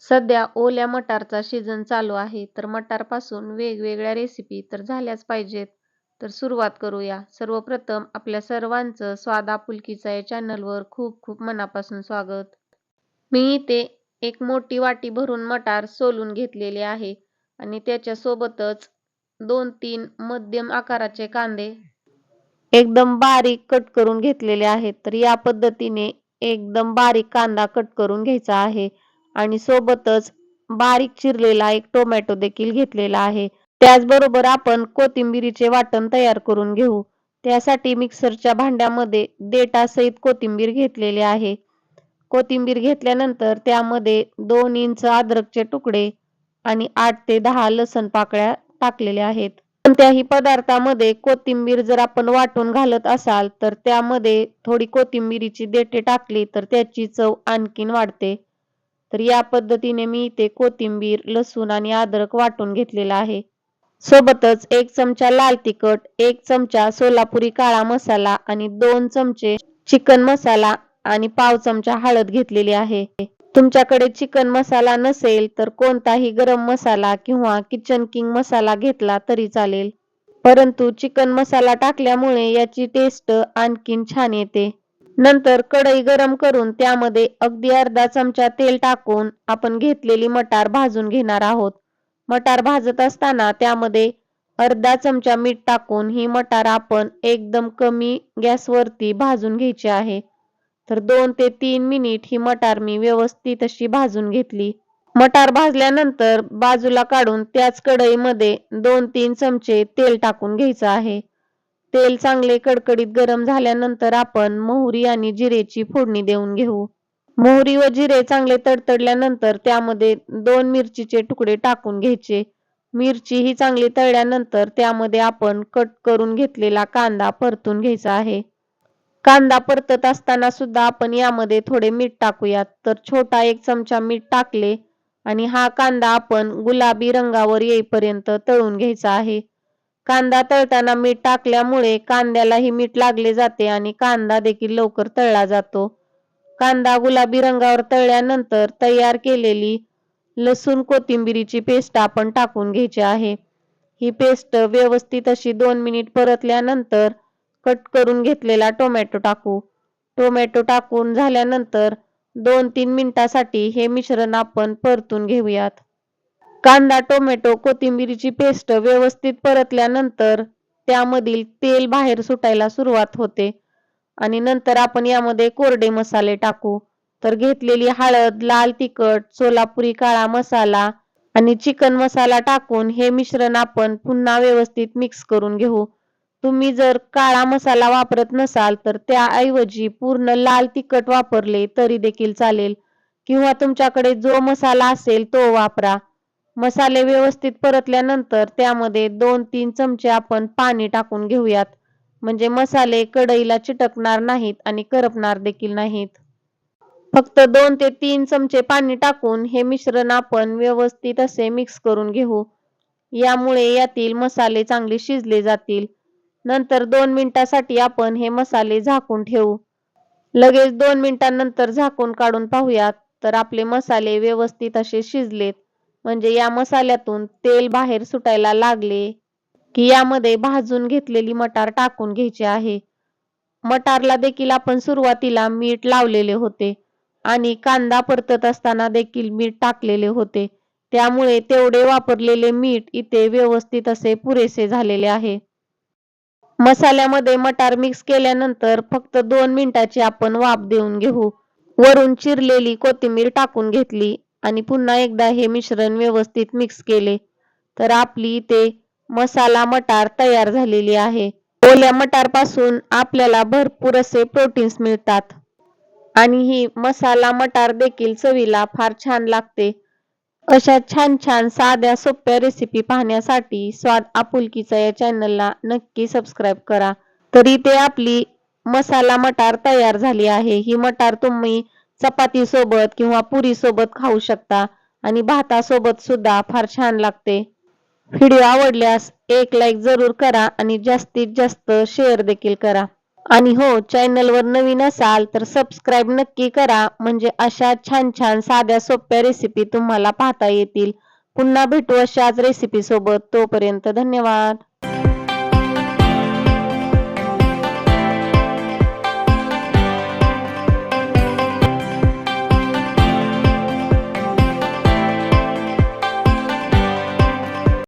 सध्या ओल्या मटारचा सीझन चालू आहे, तर मटारपासून वेगवेगळ्या रेसिपी तर झाल्याच पाहिजेत. तर सुरुवात करूया. सर्वप्रथम आपल्या सर्वांचं स्वाद आपुलकीचा या चॅनलवर खूप खूप मनापासून स्वागत. मी इथे एक मोठी वाटी भरून मटार सोलून घेतलेले आहे आणि त्याच्यासोबतच 2-3 मध्यम आकाराचे कांदे एकदम बारीक कट करून घेतलेले आहेत. तर या पद्धतीने एकदम बारीक कांदा कट करून घ्यायचा आहे आणि सोबतच बारीक चिरलेला एक टोमॅटो देखील घेतलेला आहे. त्याचबरोबर आपण कोथिंबीरीचे वाटण तयार करून घेऊ. त्यासाठी मिक्सरच्या भांड्यामध्ये देठासहित कोथिंबीर घेतलेली आहे. कोथिंबीर घेतल्यानंतर त्यामध्ये 2 इंच अद्रकचे तुकडे आणि 8 ते 10 लसण पाकळ्या टाकलेल्या आहेत. कोणत्याही पदार्थामध्ये कोथिंबीर जर आपण वाटून घालत असाल तर त्यामध्ये थोडी कोथिंबीरीची देठे टाकली तर त्याची चव आणखीन वाढते. तर या पद्धतीने मी इथे कोथिंबीर, लसूण आणि अद्रक वाटून घेतलेला आहे. सोबतच 1 चमचा लाल तिखट, 1 चमचा सोलापुरी काळा मसाला आणि 2 चमचे चिकन मसाला आणि पाव चमचा हळद घेतलेली आहे. तुमच्याकडे चिकन मसाला नसेल तर कोणताही गरम मसाला किंवा किचन किंग मसाला घेतला तरी चालेल. परंतु चिकन मसाला टाकल्यामुळे याची टेस्ट आणखीन छान येते. नंतर कढई गरम करून त्यामध्ये अगदी अर्धा चमचा तेल टाकून आपण घेतलेली मटार भाजून घेणार आहोत. मटार भाजत असताना त्यामध्ये अर्धा चमचा मीठ टाकून ही मटार आपण एकदम कमी गॅसवरती भाजून घ्यायची आहे. तर 2 ते 3 मिनिट ही मटार मी व्यवस्थित अशी भाजून घेतली. मटार भाजल्यानंतर बाजूला काढून त्याच कढईमध्ये 2-3 चमचे तेल टाकून घ्यायचं आहे. तेल चांगले कडकडीत गरम झाल्यानंतर आपण मोहरी आणि जिरेची फोडणी देऊन घेऊ. मोहरी व जिरे चांगले तडतडल्यानंतर त्यामध्ये 2 मिरचीचे तुकडे टाकून घ्यायचे. मिरची ही चांगली तळल्यानंतर त्यामध्ये आपण कट करून घेतलेला कांदा परतून घ्यायचा आहे. कांदा परतत असताना सुद्धा आपण यामध्ये थोडे मीठ टाकूयात. तर छोटा 1 चमचा मीठ टाकले आणि हा कांदा आपण गुलाबी रंगावर येईपर्यंत तळून घ्यायचा आहे. कांदा तळताना मीठ टाकल्यामुळे कांद्यालाही मीठ लागले जाते आणि कांदा देखील लवकर तळला जातो. कांदा गुलाबी रंगावर तळल्यानंतर तयार केलेली लसूण कोथिंबीरीची पेस्ट आपण टाकून घ्यायची आहे. ही पेस्ट व्यवस्थित अशी 2 मिनिट परतल्यानंतर कट करून घेतलेला टोमॅटो टाकू. टोमॅटो टाकून झाल्यानंतर 2-3 मिनिटासाठी हे मिश्रण आपण परतून घेऊयात. कांदा, टोमॅटो, कोथिंबीरीची पेस्ट व्यवस्थित परतल्यानंतर त्यामधील तेल बाहेर सुटायला सुरुवात होते आणि नंतर आपण यामध्ये कोरडे मसाले टाकू. तर घेतलेली हळद, लाल तिखट, सोलापुरी काळा मसाला आणि चिकन मसाला टाकून हे मिश्रण आपण पुन्हा व्यवस्थित मिक्स करून घेऊ. तुम्ही जर काळा मसाला वापरत नसाल तर त्याऐवजी पूर्ण लाल तिखट वापरले तरी देखील चालेल किंवा तुमच्याकडे जो मसाला असेल तो वापरा. मसाले व्यवस्थित परतल्यानंतर त्यामध्ये 2-3 चमचे आपण पाणी टाकून घेऊयात. म्हणजे मसाले कढईला चिटकणार नाहीत आणि करपणार देखील नाहीत. फक्त 2 ते 3 चमचे पाणी टाकून हे मिश्रण आपण व्यवस्थित असे मिक्स करून घेऊ. यामुळे यातील मसाले चांगले शिजले जातील. नंतर 2 मिनिटासाठी आपण हे मसाले झाकून ठेवू. लगेच 2 मिनिटांनंतर झाकून काढून पाहूयात तर आपले मसाले व्यवस्थित असे शिजलेत. म्हणजे या मसाल्यातून तेल बाहेर सुटायला लागले की यामध्ये भाजून घेतलेली मटार टाकून घ्यायची आहे. मटारला देखील आपण सुरुवातीला मीठ लावलेले होते आणि कांदा परतत असताना देखील मीठ टाकलेले होते. त्यामुळे तेवढे वापरलेले मीठ इथे व्यवस्थित असे पुरेसे झालेले आहे. मसाल्यामध्ये मटार मिक्स केल्यानंतर फक्त 2 मिनिटाची आपण वाफ देऊन घेऊ. वरून चिरलेली कोथिंबीर टाकून घेतली आणि पुन्हा एकदा हे मिश्रण व्यवस्थित मिक्स केले. तर आपली इथे मसाला मटार तयार झालेली आहे. ओल्या मटारपासून आपल्याला भरपूर असे प्रोटीन्स मिळतात आणि ही मसाला मटार देखील चवीला फार छान लागते. अशा छान छान साध्या सोप्या रेसिपी पाहण्यासाठी स्वाद आपुलकीचा या चॅनलला नक्की सबस्क्राईब करा. तरी ते आपली मसाला मटार तयार झाली आहे. ही मटार तुम्ही चपाती सोबत किंवा पुरी सोबत खाऊ शकता आणि भातासोबत सुद्धा फार छान लागते. व्हिडिओ आवडल्यास एक लाईक जरूर करा आणि जास्तीत जास्त शेअर देखील करा. आणि हो, चॅनलवर नवीन असाल तर सबस्क्राईब नक्की करा, म्हणजे अशा छान छान साध्या सोप्या रेसिपी तुम्हाला पाहता येतील. पुन्हा भेटू अशाच रेसिपी सोबत. तोपर्यंत धन्यवाद.